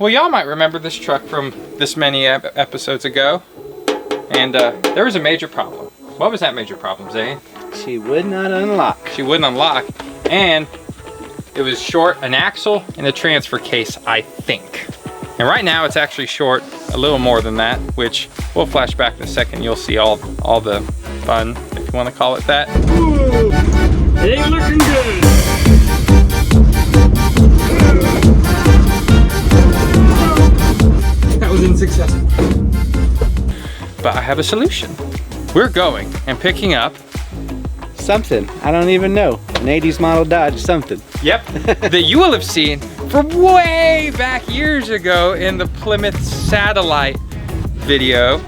Well, y'all might remember this truck from this many episodes ago. And there was a major problem. What was that major problem, Zane? She would not unlock. She wouldn't unlock. And it was short an axle and a transfer case, I think. And right now it's actually short a little more than that, which we'll flash back in a second. You'll see all the fun, if you want to call it that. Ooh, it ain't looking good. That was unsuccessful. But I have a solution. We're going and picking up something. I don't even know. An 80s model Dodge something. Yep, that you will have seen from way back years ago in the Plymouth Satellite video.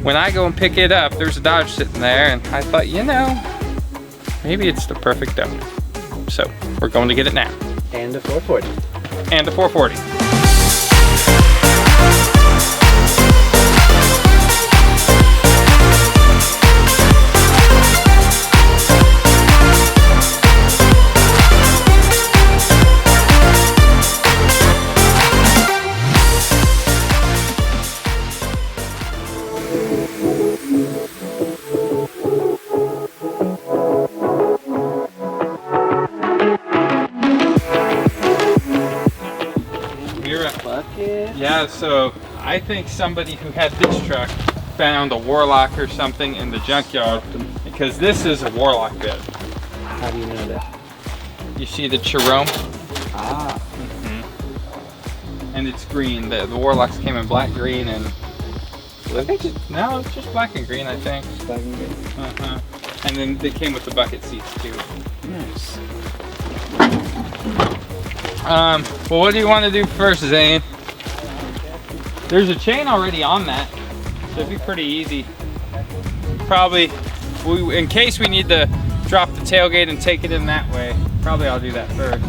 When I go and pick it up, there's a Dodge sitting there, and I thought, you know, maybe it's the perfect donor. So we're going to get it now. And the 440. And the 440. Yeah, so I think somebody who had this truck found a Warlock or something in the junkyard, because this is a Warlock bed. How do you know that? You see the cherome? Ah. And it's green. The Warlocks came in black, green, and I think no, it's just black and green, I think. Black and green. And then they came with the bucket seats too. Nice. Well, what do you want to do first, Zane? There's a chain already on that, so it'd be pretty easy. Probably, in case we need to drop the tailgate and take it in that way, probably I'll do that first.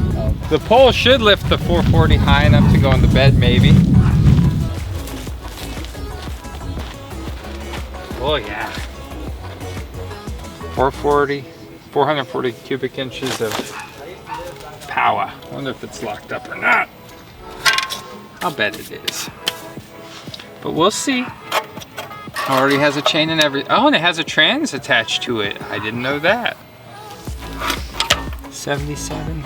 The pole should lift the 440 high enough to go in the bed, maybe. Oh yeah. 440 cubic inches of power. I wonder if it's locked up or not. I'll bet it is. But we'll see. Already has a chain and everything. Oh, and it has a trans attached to it. I didn't know that. 77.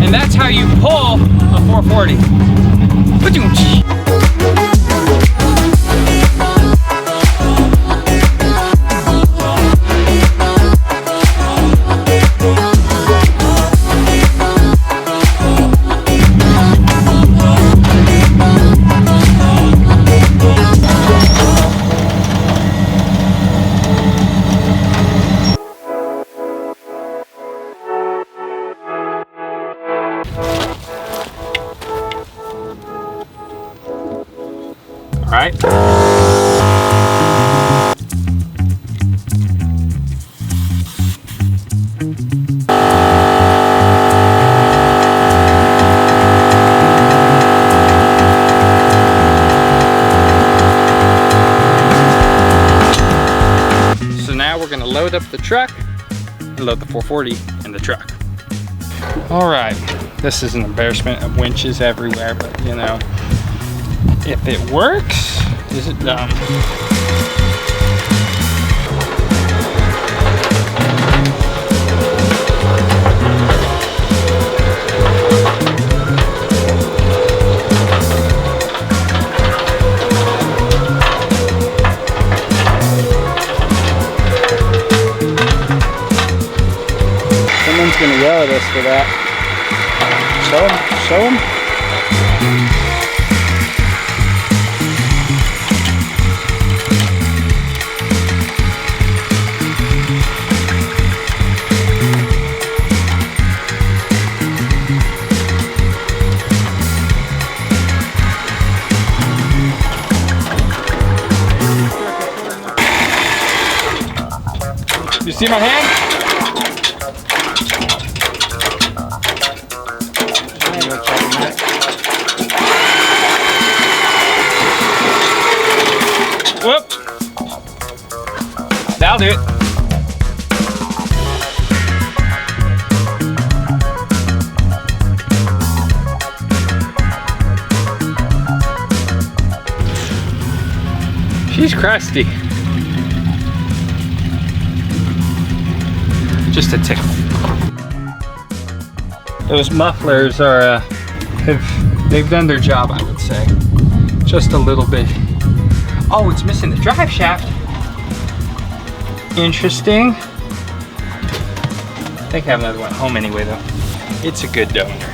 And that's how you pull a 440. All right. So now we're going to load up the truck and load the 440 in the truck. All right. This is an embarrassment of winches everywhere, but you know, if it works, is it dumb? Someone's gonna yell at us for that. Show them. You see my hand? Whoop. That'll do it. She's crusty. Just a tickle. Those mufflers are, they've done their job, I would say. Just a little bit. Oh, it's missing the drive shaft. Interesting. I think I have another one at home anyway though. It's a good donor.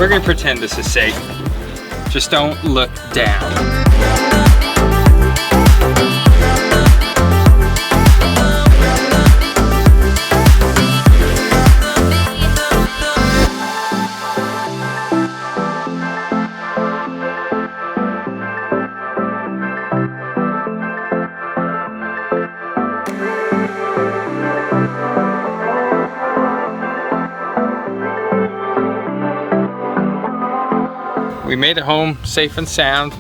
We're gonna pretend this is safe. Just don't look down. We made it home safe and sound.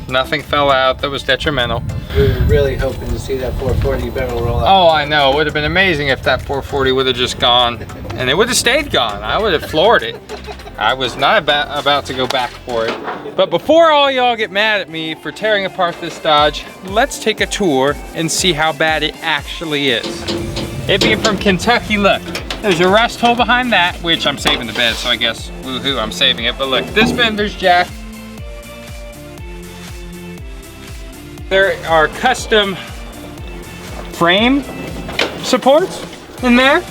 Nothing fell out that was detrimental. We were really hoping to see that 440 barrel roll out. Oh, I know. It would have been amazing if that 440 would have just gone, and it would have stayed gone. I would have floored it. I was not about to go back for it. But before all y'all get mad at me for tearing apart this Dodge, let's take a tour and see how bad it actually is. It being from Kentucky, look. There's a rust hole behind that, which I'm saving the bed, so I guess, woohoo, I'm saving it. But look, this fender's jacked. There are custom frame supports in there.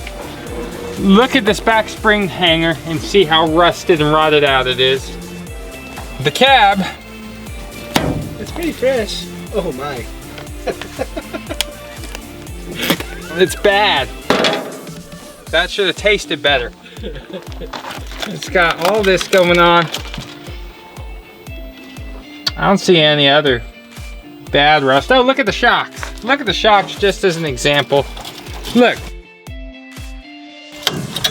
Look at this back spring hanger and see how rusted and rotted out it is. The cab. It's pretty fresh. Oh my. It's bad. That should have tasted better. It's got all this going on. I don't see any other bad rust. Oh, look at the shocks. Look at the shocks just as an example. Look.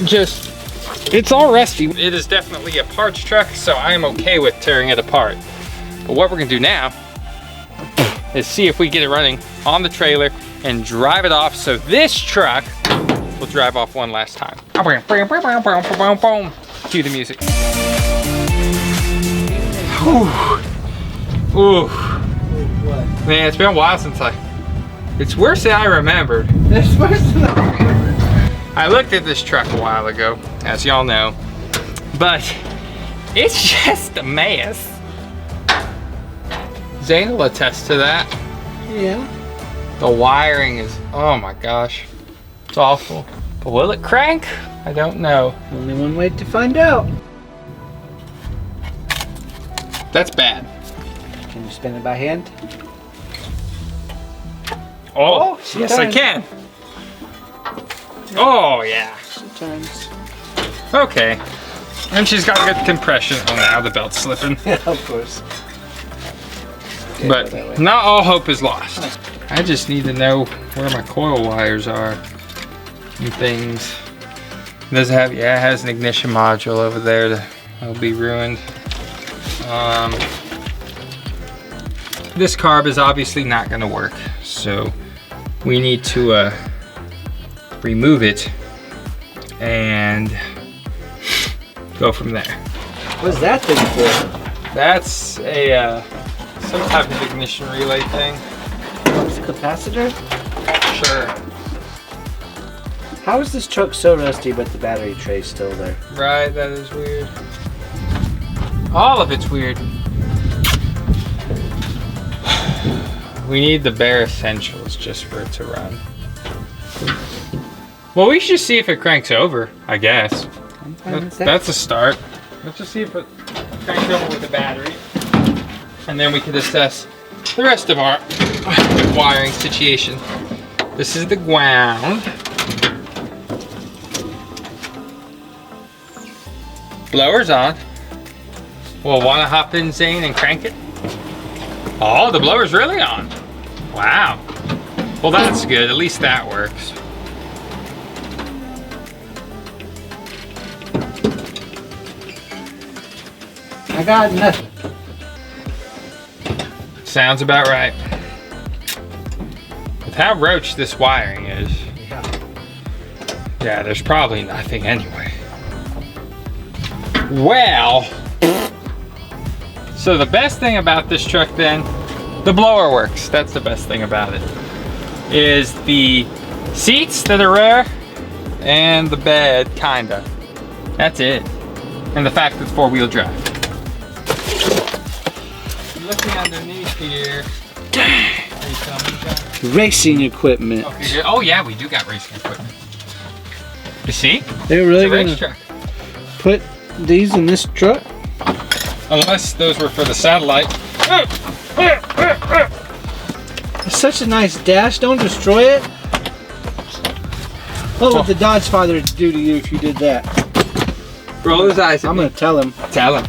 Just, it's all rusty. It is definitely a parts truck, so I am okay with tearing it apart. But what we're gonna do now is see if we get it running on the trailer and drive it off so this truck will drive off one last time. Cue the music. Ooh. What? Man, it's been a while since it's worse than I remembered. It's worse than I remember. I looked at this truck a while ago, as y'all know, but it's just a mess. Zane will attest to that. Yeah. The wiring is, oh my gosh, it's awful. But will it crank? I don't know. Only one way to find out. That's bad. Can you spin it by hand? Oh, she yes I turns. can. Oh yeah. She turns. Okay. And she's got good compression. Oh, now the belt's slipping. Yeah, of course. Okay, go that way. But not all hope is lost. I just need to know where my coil wires are and things. Does it have, yeah, it has an ignition module over there that'll be ruined. This carb is obviously not gonna work, so we need to remove it and go from there. What's that thing for? That's a some type of ignition relay thing. What's the capacitor? Sure. How is this truck so rusty but the battery tray's still there? Right, that is weird. All of it's weird. We need the bare essentials just for it to run. Well, we should see if it cranks over, I guess. That's a start. Let's just see if it cranks over with the battery. And then we can assess the rest of our wiring situation. This is the ground. Blower's on. We'll want to hop in, Zane, and crank it. Oh, the blower's really on. Wow. Well, that's good. At least that works. I got nothing. Sounds about right. With how roached this wiring is, yeah, there's probably nothing anyway. Well, so the best thing about this truck then, the blower works. That's the best thing about it. Is the seats that are rare and the bed, kinda. That's it. And the fact that it's four-wheel drive. Looking underneath here. Are you telling me, John? Racing equipment. Okay, good. Oh yeah, we do got racing equipment. You see? They're really It's a race gonna truck. put these in this truck? Unless those were for the satellite. It's such a nice dash. Don't destroy it. What would the Dodge father do to you if you did that? Roll his eyes at I'm me. gonna tell him. Tell him.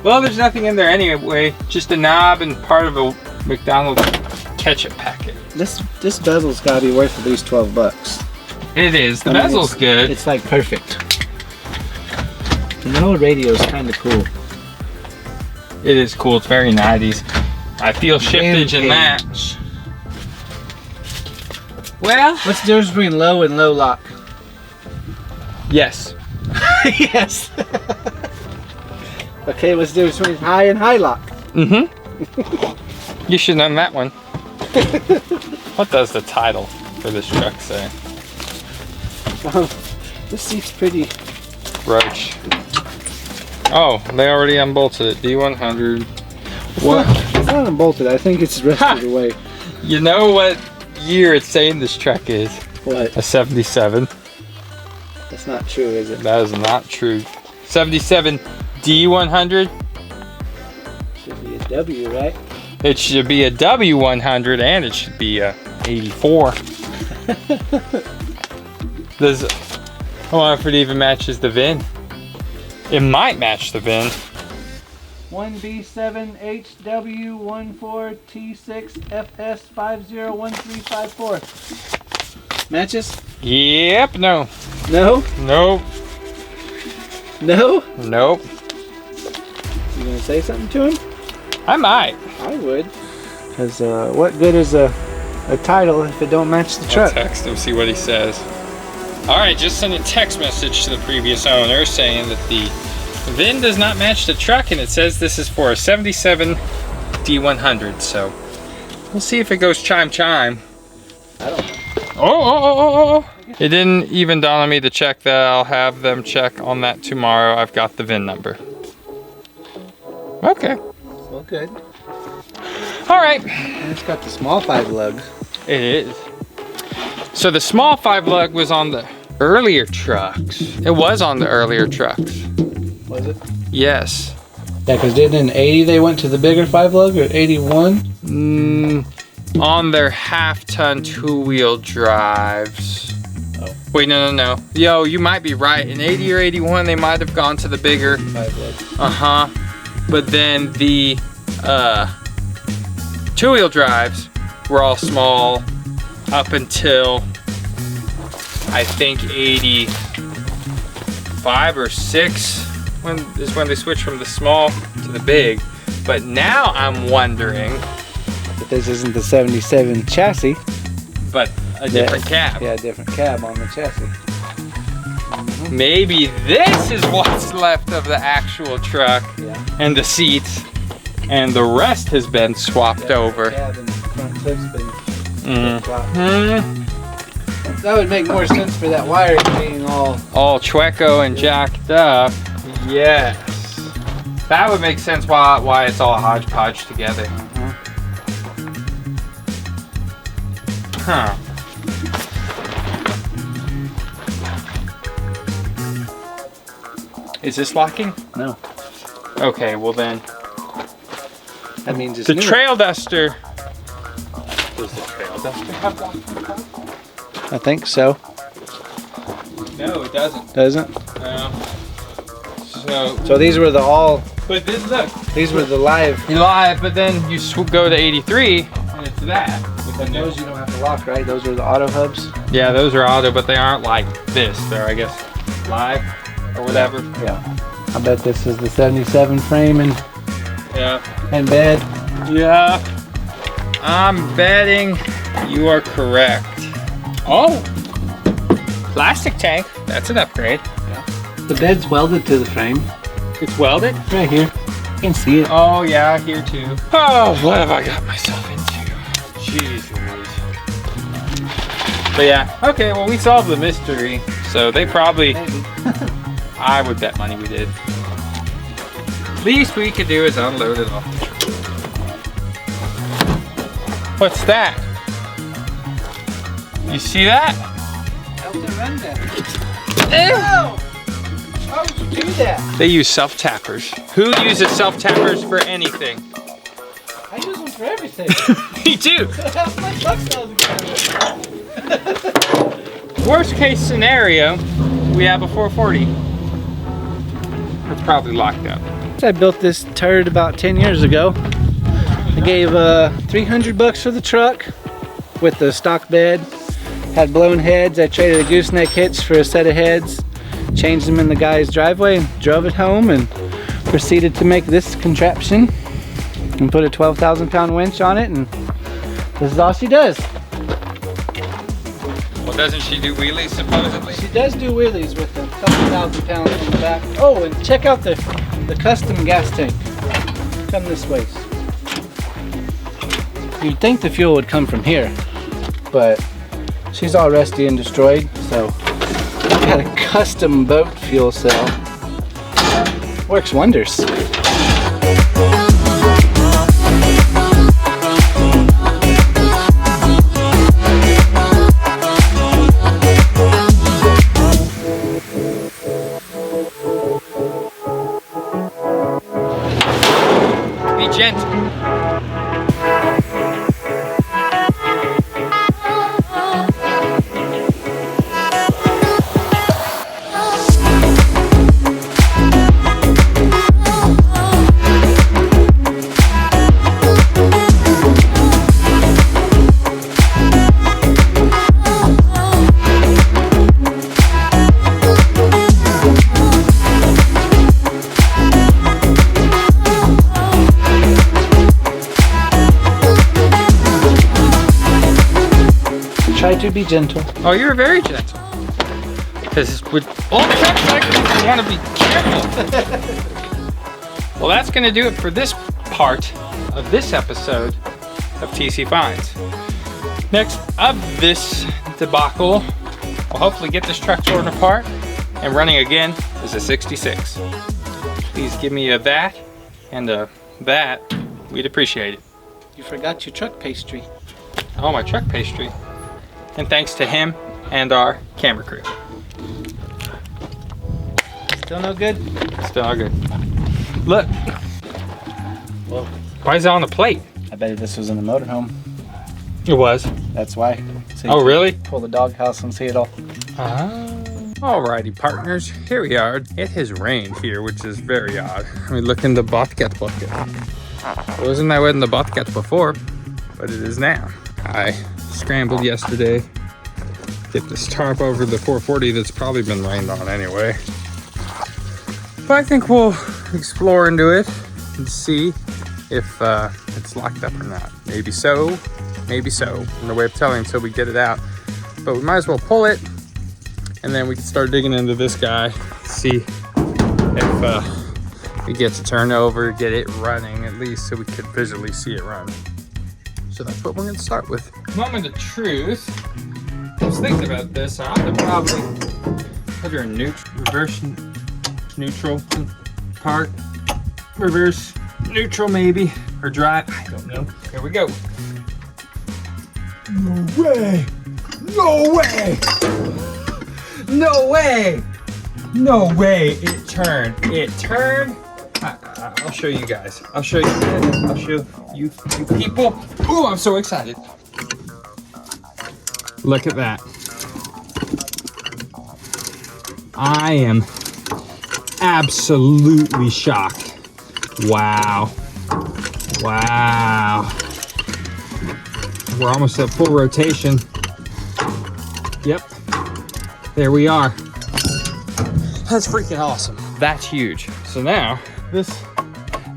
Well, there's nothing in there anyway. Just a knob and part of a McDonald's ketchup packet. This bezel's gotta be worth at least 12 bucks. It is. The I mean, bezel's good. It's like perfect. And the whole radio is kind of cool. It is cool. It's very 90s. I feel shiftage in that. Well, What's the difference between low and low lock? yes. Yes. Okay, what's the difference between high and high lock? You should know that one. What does the title for this truck say? This seat's pretty. Roach. Oh, they already unbolted it. D100. What? It's not unbolted. I think it's rested away. You know what year it's saying this truck is? What? A 77. That's not true, is it? That is not true. 77 D100. Should be a W, right? It should be a W100 and it should be a 84. Does, I wonder if it even matches the VIN. It might match the VIN. 1B7HW14T6FS501354. Matches? Yep, no. No? Nope. No? Nope. You gonna say something to him? I might. I would. Cause what good is a title if it don't match the I'll truck? text him, see what he says. Alright, just sent a text message to the previous owner saying that the VIN does not match the truck and it says this is for a 77 D100, so we'll see if it goes chime chime. I don't know. Oh. It didn't even dawn on me to check that. I'll have them check on that tomorrow. I've got the VIN number. Okay. Well, good. Alright. And it's got the small 5 lugs. It is. So the small 5 lug was on the earlier trucks. It was on the earlier trucks. Was it? Yes. Yeah, because didn't in 80 they went to the bigger 5 lug, or 81? On their half-ton 2-wheel drives. Oh. Wait, no. Yo, you might be right. In 80 or 81, they might have gone to the bigger. 5 lug. Uh-huh. But then the 2-wheel drives were all small up until I think 85 or 6 when they switched from the small to the big. But now I'm wondering, But this isn't the 77 chassis. but a different cab. Yeah, a different cab on the chassis. Maybe this is what's left of the actual truck Yeah. and the seats, and the rest has been swapped over. The cab and the front clip's been swapped. Mhm. That would make more sense for that wiring being all. All Chueco and jacked up. Yes. That would make sense why it's all hodgepodge together. Huh. Is this locking? No. Okay, well then. That means it's The new. trail duster. Does the trail duster have locking? I think so. No, it doesn't. Doesn't? So these were the all. but this, look. These were the live. You live, but then you go to 83, and it's that. But those you don't have to lock, right? Those are the auto hubs. Yeah, those are auto, but they aren't like this. They're, I guess, live or whatever. Yeah. I bet this is the 77 frame and bed. Yeah. I'm betting you are correct. Oh, plastic tank. That's an upgrade. The bed's welded to the frame. It's welded? Right here. You can see it. Oh, yeah, here too. Oh, what have I got myself into? Jeez Louise. But yeah, okay, well, we solved the mystery. So they probably, Maybe. I would bet money we did. Least we could do is unload it off. What's that? You see that? Help to run that. Eh. How would you do that? They use self-tappers. Who uses self-tappers for anything? I use them for everything. Me too. Half my truck's together. Worst case scenario, we have a 440. It's probably locked up. I built this turd about 10 years ago. I gave $300 for the truck with the stock bed. Had blown heads. I traded a gooseneck hitch for a set of heads. Changed them in the guy's driveway and drove it home and proceeded to make this contraption and put a 12,000 pound winch on it, and this is all she does. Well, doesn't she do wheelies supposedly? She does do wheelies with a couple thousand pounds on the back. Oh, and check out the custom gas tank. Come this way. You'd think the fuel would come from here, but she's all rusty and destroyed, so got a custom boat fuel cell. Works wonders. Be gentle. Try to be gentle. Oh, you're very gentle. Because with old trucks like this, you want to be careful. Well, that's going to do it for this part of this episode of TC Finds. Next of this debacle, we'll hopefully get this truck torn apart and running again is a 66. Please give me a that and a that. We'd appreciate it. You forgot your truck pastry. Oh, my truck pastry. And thanks to him and our camera crew. Still no good? Still not good. Look. Whoa. Why is it on the plate? I bet this was in the motorhome. It was. That's why. So you Oh, can really? Pull the doghouse and see it all. Alrighty, partners. Here we are. It has rained here, which is very odd. We look in the bucket. It wasn't that way in the bucket before, but it is now. I scrambled yesterday. Get this tarp over the 440 that's probably been rained on anyway. But I think we'll explore into it and see if it's locked up or not. Maybe so, maybe so. No way of telling until we get it out. But we might as well pull it, and then we can start digging into this guy, see if we get to turn over, get it running at least so we could visually see it run. So that's what we're gonna start with. Moment of truth. I was thinking about this. I ought to probably put her in reverse neutral park. Reverse neutral maybe, or drive, I don't know. Here we go. No way! No way! No way! No way it turned. It turned. I'll show you guys. I'll show you. I'll show you people. Oh, I'm so excited. Look at that. I am absolutely shocked. Wow. Wow. We're almost at full rotation. Yep. There we are. That's freaking awesome. That's huge. So now, this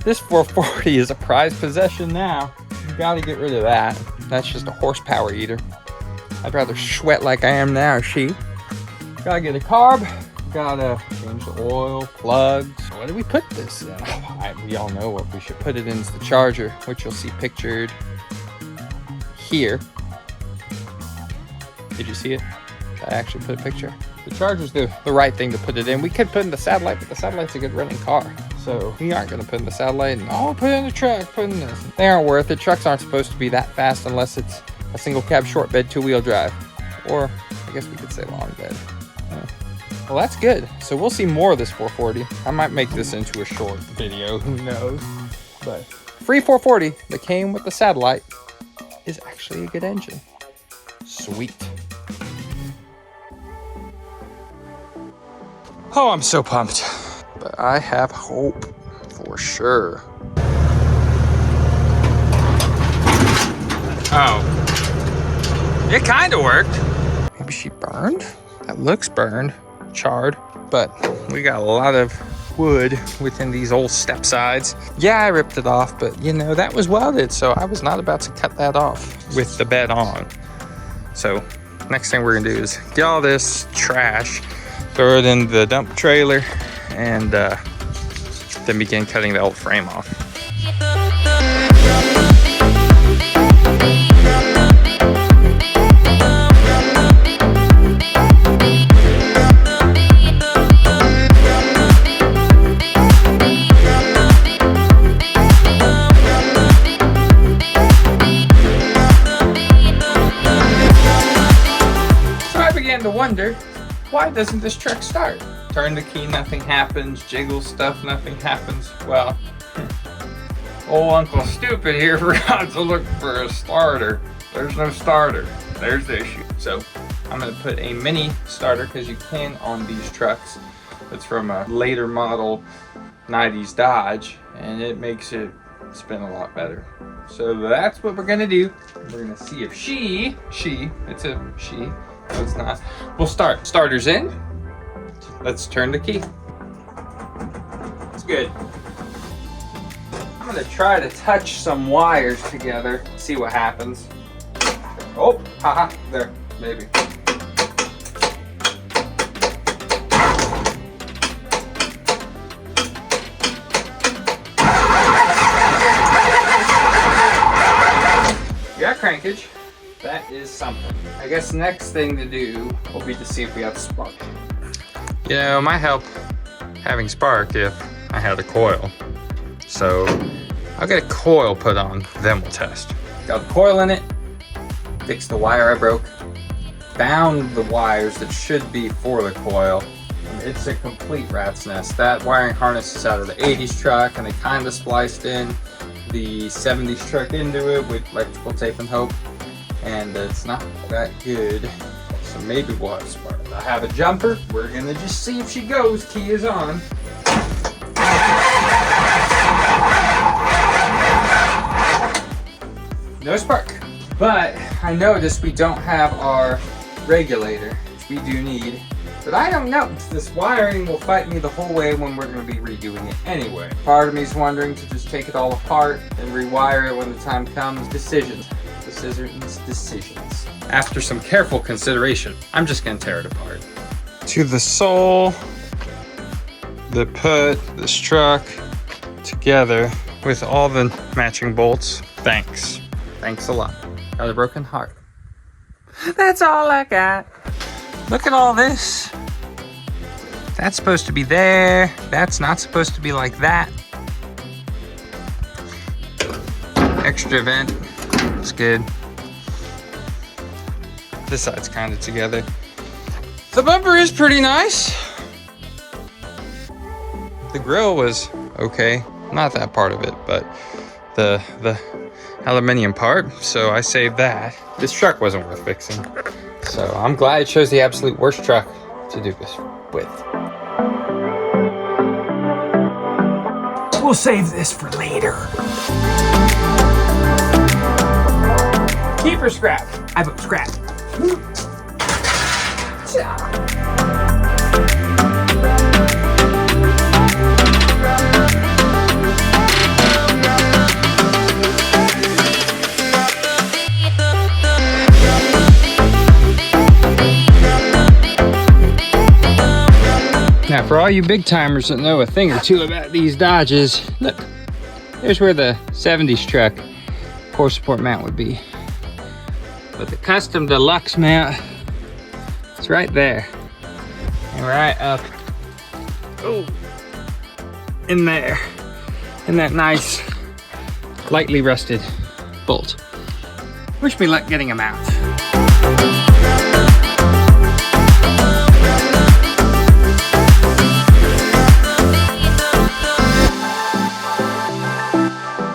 440 is a prized possession now. You gotta get rid of that. That's just a horsepower eater. I'd rather sweat like I am now, she. Gotta get a carb. Gotta change the oil, plugs. What do we put this in? We all know what we should put it in is the charger, which you'll see pictured here. Did you see it? I actually put a picture. The charger's the right thing to put it in. We could put in the satellite, but the satellite's a good running car. So we aren't gonna put in the satellite and put in the truck, put in this. They aren't worth it. Trucks aren't supposed to be that fast unless it's a single cab short bed, 2-wheel drive. Or I guess we could say long bed. Well, that's good. So we'll see more of this 440. I might make this into a short video, who knows? But free 440 that came with the satellite is actually a good engine. Sweet. Oh, I'm so pumped. But I have hope for sure. Oh. It kind of worked. Maybe she burned? That looks burned. Charred. But we got a lot of wood within these old step sides. Yeah, I ripped it off, but you know, that was welded, so I was not about to cut that off with the bed on. So next thing we're gonna do is get all this trash, throw it in the dump trailer, and then begin cutting the old frame off. To wonder, why doesn't this truck start? Turn the key, nothing happens. Jiggle stuff, nothing happens. Well, old Uncle Stupid here forgot to look for a starter. There's no starter. There's the issue. So I'm gonna put a mini starter, because you can on these trucks. It's from a later model 90s Dodge, and it makes it spin a lot better. So that's what we're gonna do. We're gonna see if it's a she. No, it's not. We'll start. Starter's in. Let's turn the key. It's good. I'm gonna try to touch some wires together, see what happens. Oh, haha, there, maybe. You got crankage. That is something. I guess next thing to do will be to see if we have spark. You know, it might help having spark if I had a coil. So I'll get a coil put on, then we'll test. Got the coil in it, fixed the wire I broke, bound the wires that should be for the coil. It's a complete rat's nest. That wiring harness is out of the 80s truck, and they kind of spliced in the 70s truck into it with electrical tape and hope. And it's not that good, so maybe we'll have spark. I have a jumper. We're gonna just see if she goes. Key is on. No spark. But I noticed we don't have our regulator, which we do need. But I don't know. This wiring will fight me the whole way when we're going to be redoing it anyway. Part of me is wondering to just take it all apart and rewire it when the time comes. Decisions. Decisions. After some careful consideration, I'm just going to tear it apart. To the sole that put this truck together with all the matching bolts. Thanks. Thanks a lot. Got a broken heart. That's all I got. Look at all this. That's supposed to be there. That's not supposed to be like that. Extra vent. It's good. This side's kind of together. The bumper is pretty nice. The grill was okay, not that part of it, but the aluminum part, so I saved that. This truck wasn't worth fixing, so I'm glad it chose the absolute worst truck to do this with. We'll save this for later. Keep or scrap? I vote scrap. Now, for all you big timers that know a thing or two about these Dodges, look, there's where the 70s truck core support mount would be. But the custom deluxe mount, it's right there. And right up, oh, in there. In that nice, lightly rusted bolt. Wish me luck getting them out.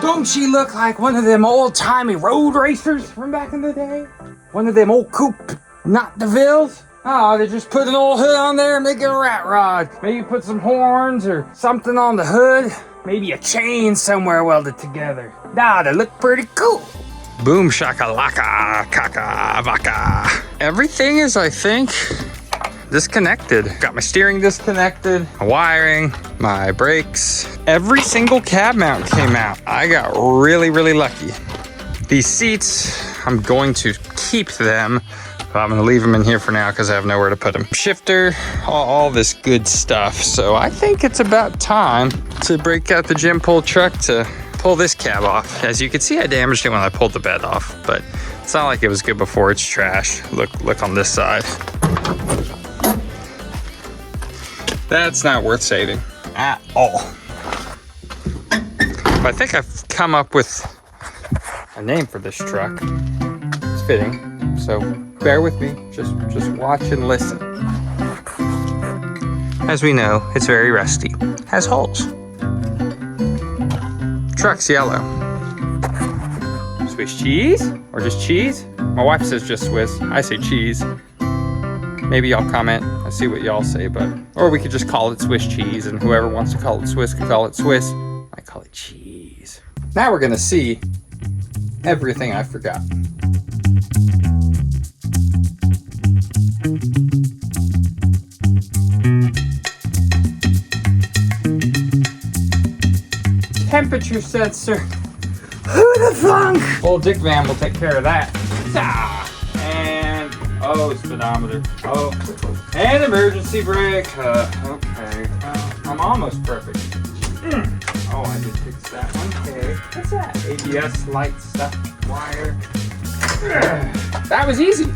Don't she look like one of them old-timey road racers from back in the day? One of them old coupe, not DeVille's? Oh, they just put an old hood on there and make it a rat rod. Maybe put some horns or something on the hood. Maybe a chain somewhere welded together. Nah, they look pretty cool. Boom shakalaka, kaka, vaka. Everything is, I think, disconnected. Got my steering disconnected, my wiring, my brakes. Every single cab mount came out. I got really, really lucky. These seats, I'm going to keep them, but I'm gonna leave them in here for now because I have nowhere to put them. Shifter, all this good stuff. So I think it's about time to break out the gym pole truck to pull this cab off. As you can see, I damaged it when I pulled the bed off, but it's not like it was good before. It's trash. Look on this side. That's not worth saving at all. But I think I've come up with a name for this truck. It's fitting, so bear with me. Just watch and listen. As we know, it's very rusty. Has holes. Truck's yellow. Swiss cheese? Or just cheese? My wife says just Swiss. I say cheese. Maybe y'all comment. I see what y'all say, or we could just call it Swiss cheese, and whoever wants to call it Swiss can call it Swiss. I call it cheese. Now we're gonna see everything I forgot. Temperature sensor. Who the funk? Old Dick Van will take care of that. And oh, speedometer. Oh, and emergency brake. Okay, I'm almost perfect. Oh, I did fix that one. Okay, what's that? ABS light stuff wire. That was easy.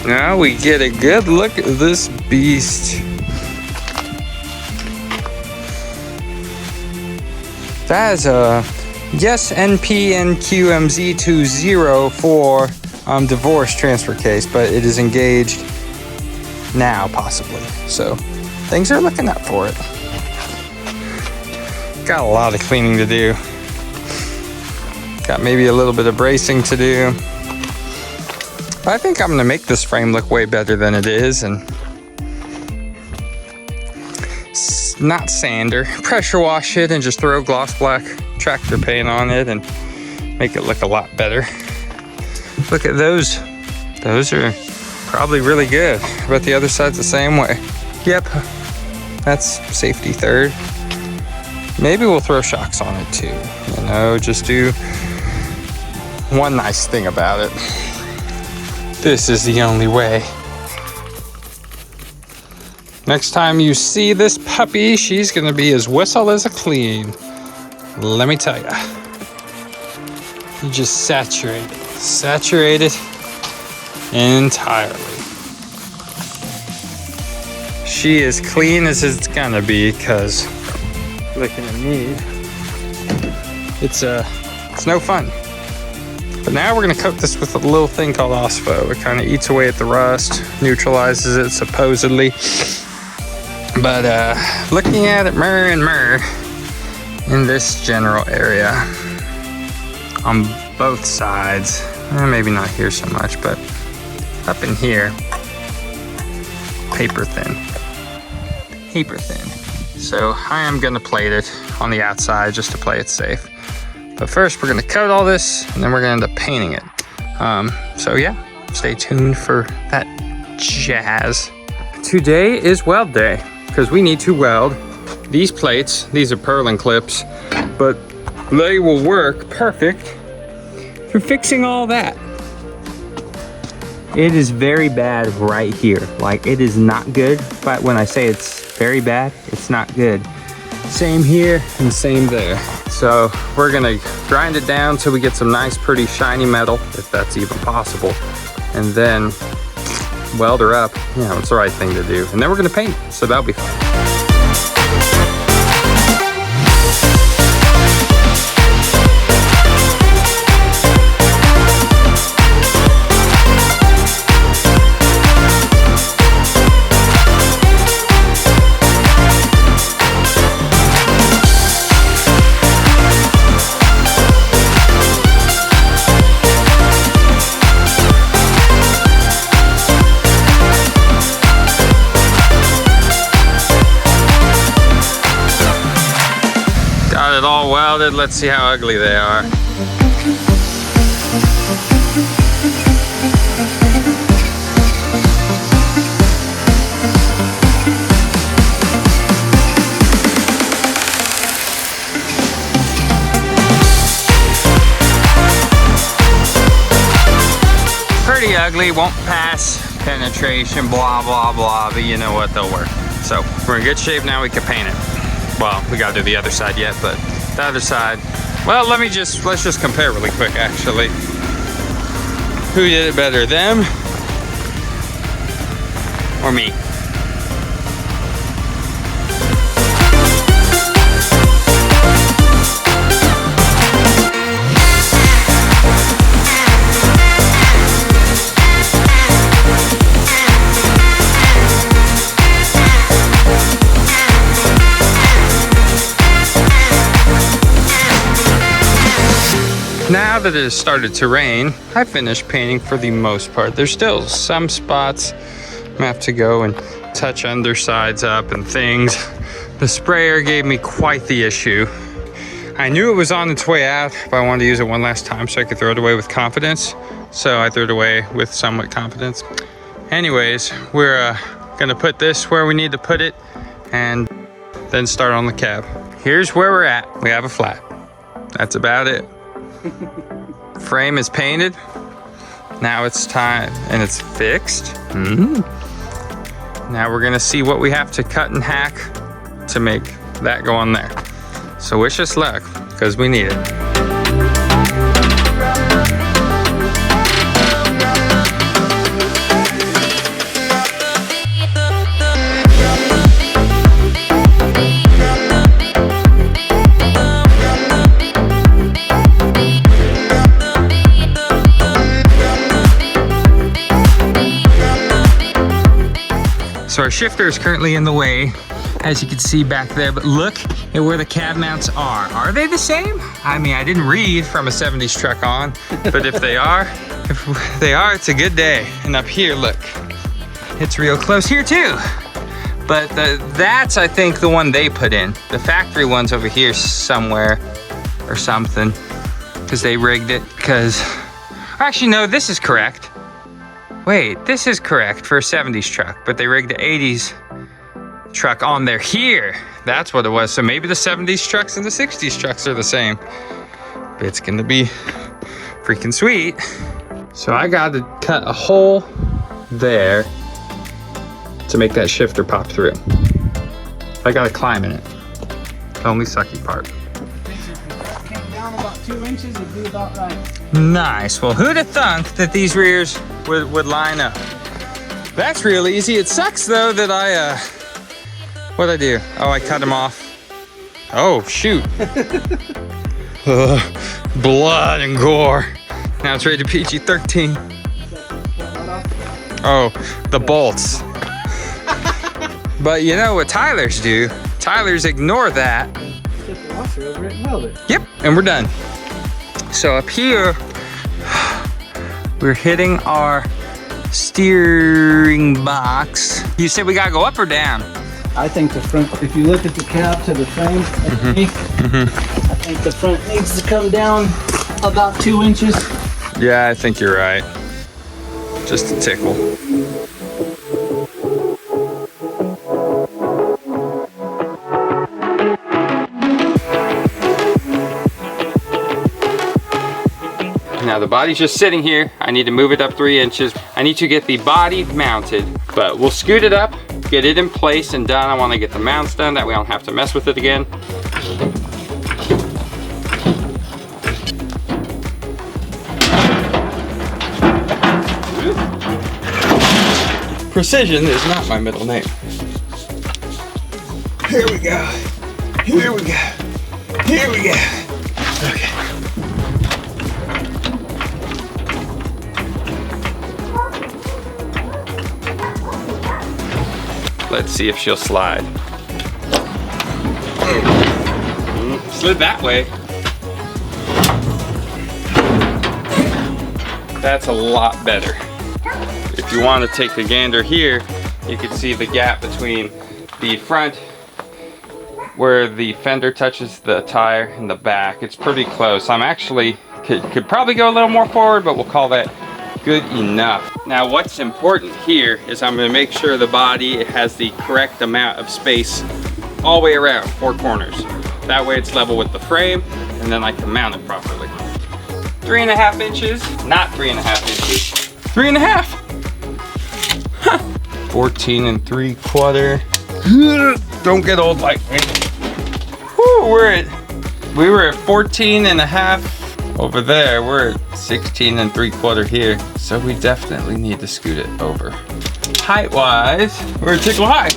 Now we get a good look at this beast. That is a Yes NPNQMZ20 divorce transfer case, but it is engaged now, possibly. So things are looking up for it. Got a lot of cleaning to do. Got maybe a little bit of bracing to do. I think I'm gonna make this frame look way better than it is, and not sander, pressure wash it and just throw gloss black tractor paint on it and make it look a lot better. Look at those. Those are probably really good, but the other side's the same way. Yep, that's safety third. Maybe we'll throw shocks on it too. You know, just do one nice thing about it. This is the only way. Next time you see this puppy, she's gonna be as whistle as a clean. Let me tell ya. You just saturate it entirely. She is clean as it's gonna be, cause looking at me, it's no fun. But now we're gonna coat this with a little thing called Ospo. It kind of eats away at the rust, neutralizes it supposedly. But looking at it in this general area, on both sides, maybe not here so much, but up in here, paper thin. So I am gonna plate it on the outside just to play it safe. But first we're gonna coat all this and then we're gonna end up painting it. So yeah, stay tuned for that jazz. Today is weld day because we need to weld these plates. These are purlin clips, but they will work perfect for fixing all that. It is very bad right here. Like, it is not good, but when I say it's very bad, it's not good. Same here and same there. So we're gonna grind it down till we get some nice, pretty, shiny metal, if that's even possible. And then weld her up. You know, it's the right thing to do. And then we're gonna paint it, so that'll be fun. It all welded. Let's see how ugly they are. Pretty ugly, won't pass penetration, blah, blah, blah, but you know what, they'll work. So we're in good shape now, we can paint it. Well, we gotta do the other side yet, but the other side, well, let's just compare really quick, actually. Who did it better, them or me? Now that it has started to rain, I finished painting for the most part. There's still some spots I have to go and touch undersides up and things. The sprayer gave me quite the issue. I knew it was on its way out, but I wanted to use it one last time so I could throw it away with confidence. So I threw it away with somewhat confidence. Anyways, we're gonna put this where we need to put it and then start on the cab. Here's where we're at. We have a flat. That's about it. Frame is painted. Now it's time, and it's fixed. Now we're gonna see what we have to cut and hack to make that go on there. So wish us luck, because we need it. So our shifter is currently in the way, as you can see back there, but look at where the cab mounts are. Are they the same? I mean, I didn't read from a 70s truck on, but if they are, it's a good day. And up here, look, it's real close here too. But that's, I think, the one they put in. The factory one's over here somewhere or something, because they rigged it, actually, no, this is correct. Wait, this is correct for a 70s truck, but they rigged the 80s truck on there here. That's what it was. So maybe the 70s trucks and the 60s trucks are the same. But it's gonna be freaking sweet. So I got to cut a hole there to make that shifter pop through. I gotta climb in it. The only sucky part. Came down about 2 inches, it'd be about right. Nice. Well, who'd have thunk that these rears would line up? That's real easy. It sucks though that what'd I do? Oh, I cut them off. Oh, shoot. Blood and gore. Now it's rated PG-13. Oh, the bolts. But you know what Tyler's do? Tyler's ignore that. Put the washer over it and weld it. Yep, and we're done. So up here, we're hitting our steering box. You said we gotta go up or down? I think the front, if you look at the cab to the frame underneath, I think the front needs to come down about 2 inches. Yeah, I think you're right. Just a tickle. Now the body's just sitting here. I need to move it up 3 inches. I need to get the body mounted, but we'll scoot it up, get it in place and done. I want to get the mounts done, that way I don't have to mess with it again. Precision is not my middle name. Here we go. Here we go. Here we go. Okay. Let's see if she'll slide. Slid that way. That's a lot better. If you want to take a gander here, you can see the gap between the front where the fender touches the tire and the back. It's pretty close. I'm actually, could probably go a little more forward, but we'll call that good enough. Now what's important here is I'm going to make sure the body has the correct amount of space all the way around, 4 corners. That way it's level with the frame and then I can mount it properly. 3.5 inches, not 3.5 inches, 3.5. 14 3/4. Don't get old like me. Whew, we were at 14.5 over there. We're at 16 3/4 here. So we definitely need to scoot it over. Height wise, we're a tickle high.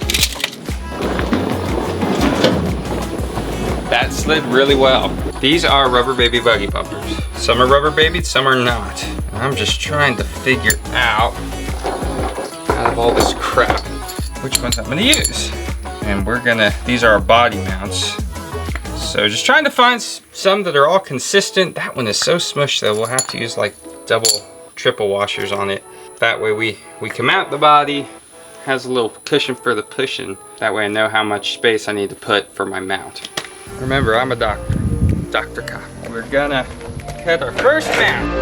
That slid really well. These are rubber baby buggy bumpers. Some are rubber babied, some are not. And I'm just trying to figure out of all this crap which ones I'm gonna use. And these are our body mounts. So just trying to find some that are all consistent. That one is so smushed though, we'll have to use like double, triple washers on it. That way we can mount the body, has a little cushion for the pushing. That way I know how much space I need to put for my mount. Remember, I'm a doctor, Dr. Cop. We're gonna cut our first mount.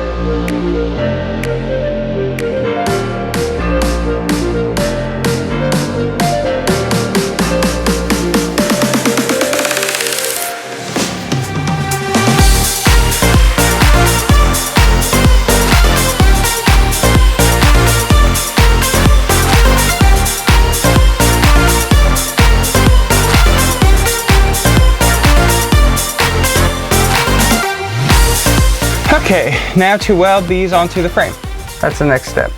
Okay, now to weld these onto the frame. That's the next step.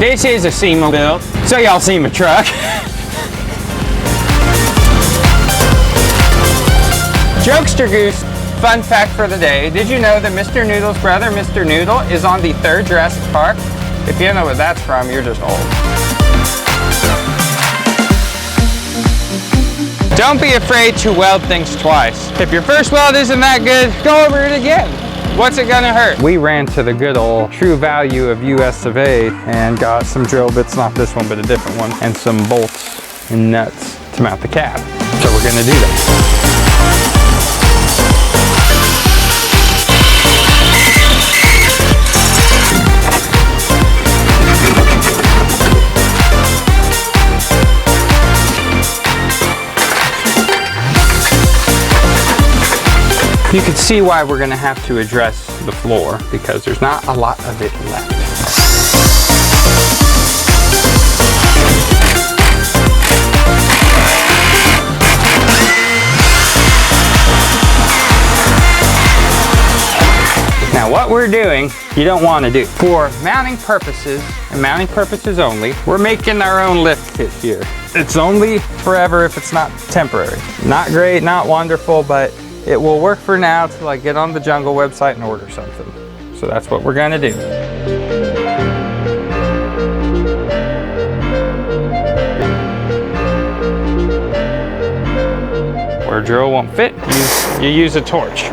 This is a SEMA build, so y'all see my truck. Jokester Goose, fun fact for the day. Did you know that Mr. Noodle's brother, Mr. Noodle, is on the 3rd Jurassic Park? If you don't know what that's from, you're just old. Don't be afraid to weld things twice. If your first weld isn't that good, go over it again. What's it gonna hurt? We ran to the good old True Value of US of A and got some drill bits, not this one, but a different one, and some bolts and nuts to mount the cab. So we're gonna do that. You can see why we're gonna have to address the floor because there's not a lot of it left. Now what we're doing, you don't want to do. For mounting purposes, and mounting purposes only, we're making our own lift kit here. It's only forever if it's not temporary. Not great, not wonderful, but it will work for now till I get on the Jungle website and order something. So that's what we're gonna do. Where a drill won't fit, you use a torch.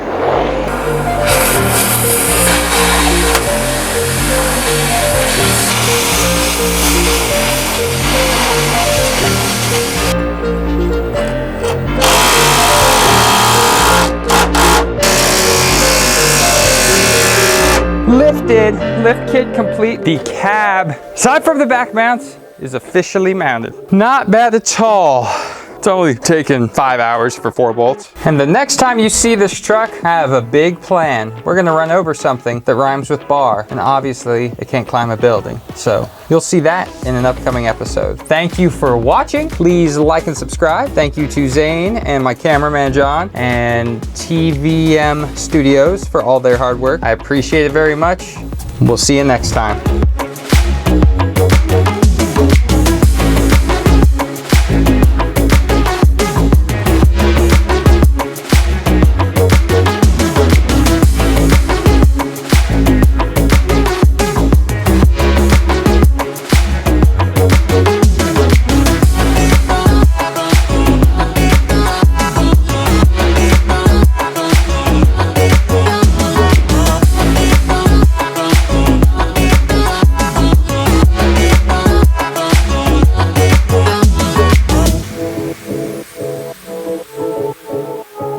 Lifted, lift kit complete. The cab, aside from the back mounts, is officially mounted. Not bad at all. It's only taken 5 hours for 4 bolts. And the next time you see this truck, I have a big plan. We're gonna run over something that rhymes with bar, and obviously it can't climb a building. So you'll see that in an upcoming episode. Thank you for watching. Please like and subscribe. Thank you to Zane and my cameraman John and TVM Studios for all their hard work. I appreciate it very much. We'll see you next time.